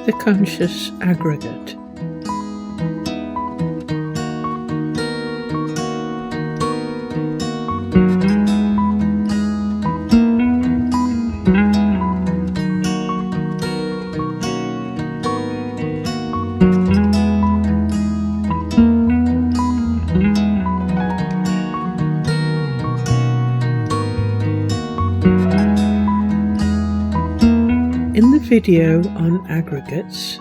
the conscious aggregate. In the video on aggregates,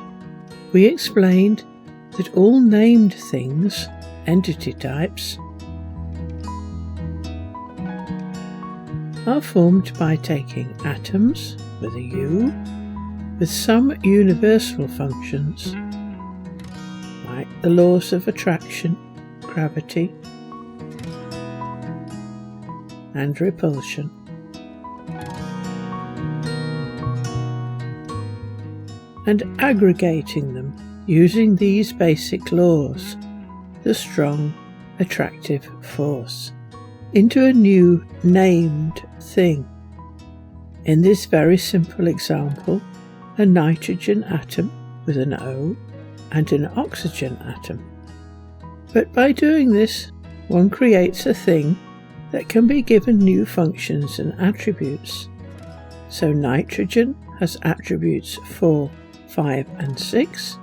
we explained that all named things, entity types, are formed by taking atoms with a U with some universal functions like the laws of attraction, gravity, and repulsion, and aggregating them using these basic laws, the strong attractive force, into a new named thing. In this very simple example, a nitrogen atom with an O and an oxygen atom. But by doing this, one creates a thing that can be given new functions and attributes. So nitrogen has attributes 4, 5 and 6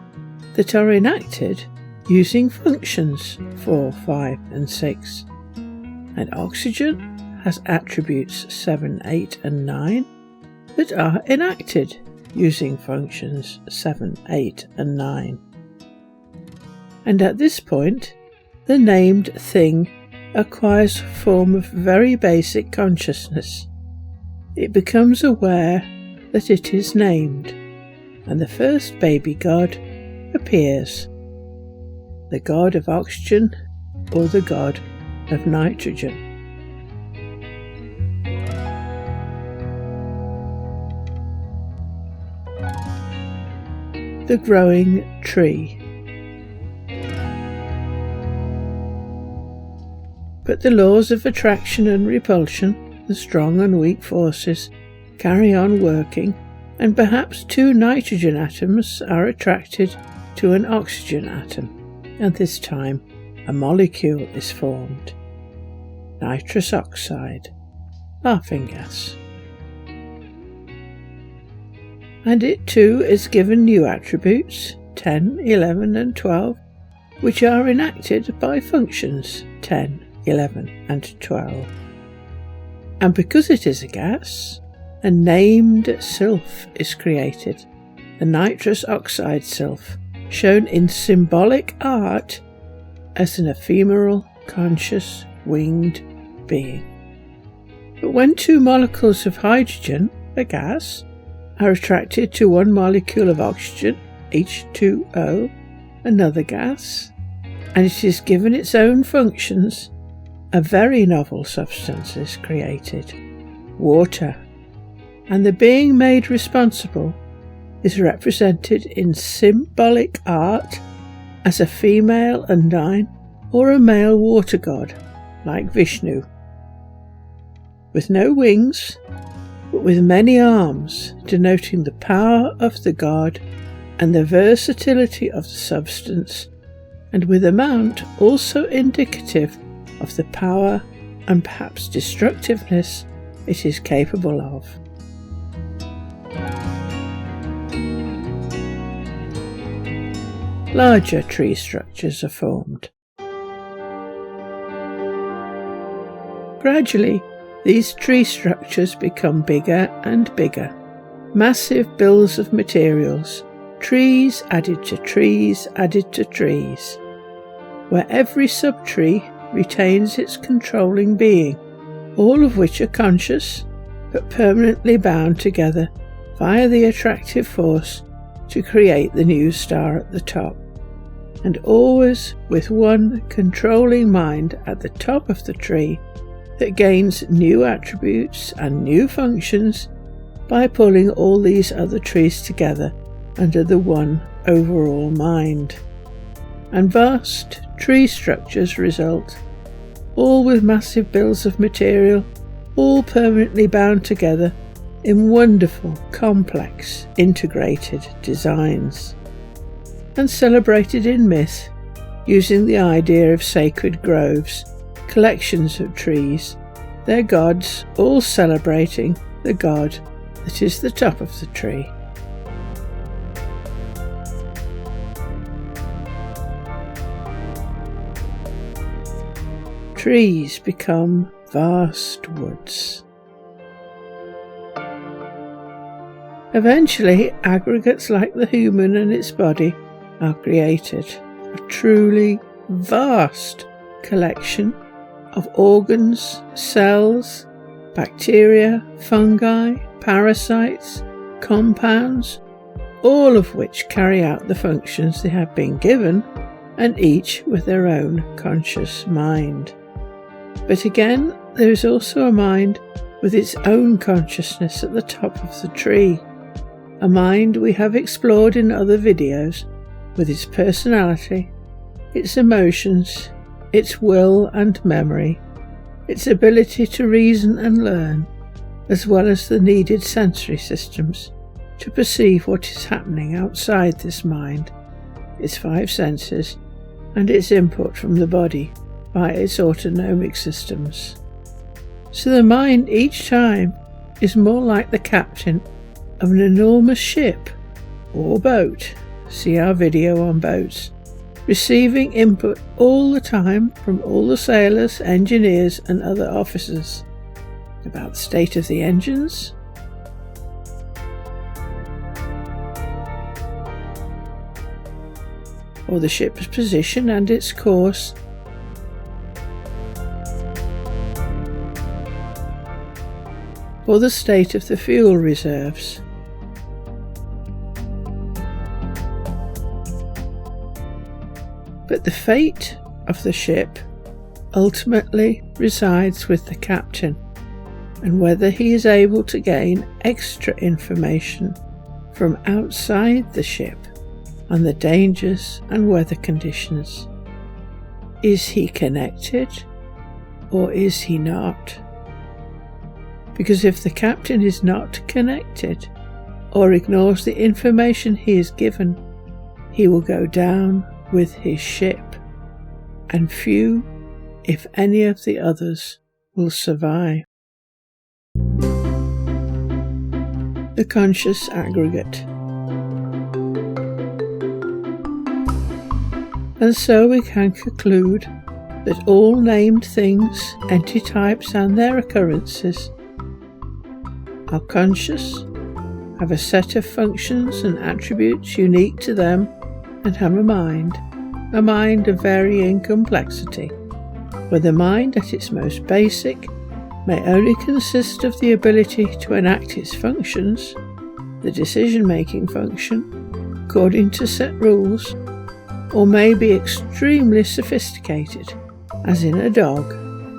that are enacted using functions 4, 5 and 6, and oxygen has attributes 7, 8 and 9 that are enacted using functions 7, 8 and 9. And at this point, the named thing acquires a form of very basic consciousness. It becomes aware that it is named, and the first baby god appears, the god of oxygen or the god of nitrogen. The growing tree. But the laws of attraction and repulsion, the strong and weak forces, carry on working, and perhaps 2 nitrogen atoms are attracted to an oxygen atom, and this time a molecule is formed, nitrous oxide, laughing gas. And it too is given new attributes, 10, 11 and 12, which are enacted by functions 10, 11 and 12. And because it is a gas, a named sylph is created, the nitrous oxide sylph, shown in symbolic art as an ephemeral, conscious, winged being. But when 2 molecules of hydrogen, a gas, are attracted to 1 molecule of oxygen, H2O, another gas, and it is given its own functions, a very novel substance is created, water, and the being made responsible is represented in symbolic art as a female Undine or a male water god, like Vishnu, with no wings, but with many arms, denoting the power of the god and the versatility of the substance, and with a mount also indicative of the power and perhaps destructiveness it is capable of. Larger tree structures are formed. Gradually, these tree structures become bigger and bigger, massive bills of materials, trees added to trees added to trees, where every subtree retains its controlling being, all of which are conscious but permanently bound together via the attractive force to create the new star at the top, and always with one controlling mind at the top of the tree that gains new attributes and new functions by pulling all these other trees together under the one overall mind. And vast tree structures result, all with massive bills of material, all permanently bound together in wonderful, complex, integrated designs, and celebrated in myth using the idea of sacred groves, collections of trees, their gods all celebrating the god that is the top of the tree. Trees become vast woods. Eventually, aggregates like the human and its body are created, a truly vast collection of organs, cells, bacteria, fungi, parasites, compounds, all of which carry out the functions they have been given, and each with their own conscious mind. But again, there is also a mind with its own consciousness at the top of the tree, a mind we have explored in other videos, with its personality, its emotions, its will and memory, its ability to reason and learn, as well as the needed sensory systems to perceive what is happening outside this mind, its 5 senses, and its input from the body by its autonomic systems. So the mind each time is more like the captain of an enormous ship or boat, see our video on boats, receiving input all the time from all the sailors, engineers and other officers about the state of the engines, or the ship's position and its course, or the state of the fuel reserves. But the fate of the ship ultimately resides with the captain, and whether he is able to gain extra information from outside the ship on the dangers and weather conditions. Is he connected or is he not? Because if the captain is not connected or ignores the information he is given, he will go down with his ship, and few, if any of the others, will survive. The Conscious Aggregate. And so we can conclude that all named things, entity types and their occurrences are conscious, have a set of functions and attributes unique to them, and have a mind of varying complexity, where the mind at its most basic may only consist of the ability to enact its functions, the decision-making function, according to set rules, or may be extremely sophisticated, as in a dog,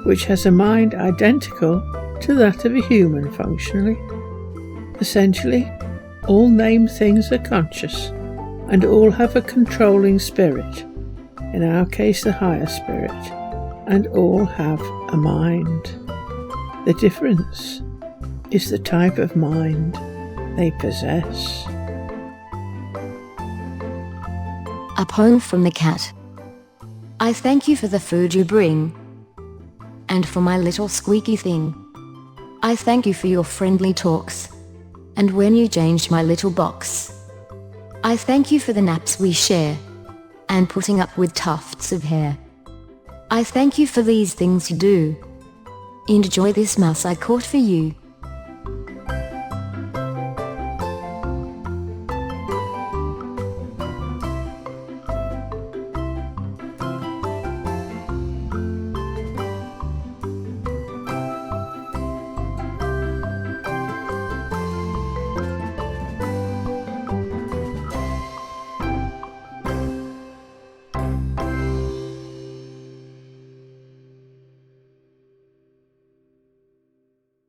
which has a mind identical to that of a human functionally. Essentially, all named things are conscious, and all have a controlling spirit, in our case the higher spirit, and all have a mind. The difference is the type of mind they possess. A poem from the cat. I thank you for the food you bring, and for my little squeaky thing. I thank you for your friendly talks, and when you changed my little box. I thank you for the naps we share, and putting up with tufts of hair. I thank you for these things you do. Enjoy this mouse I caught for you.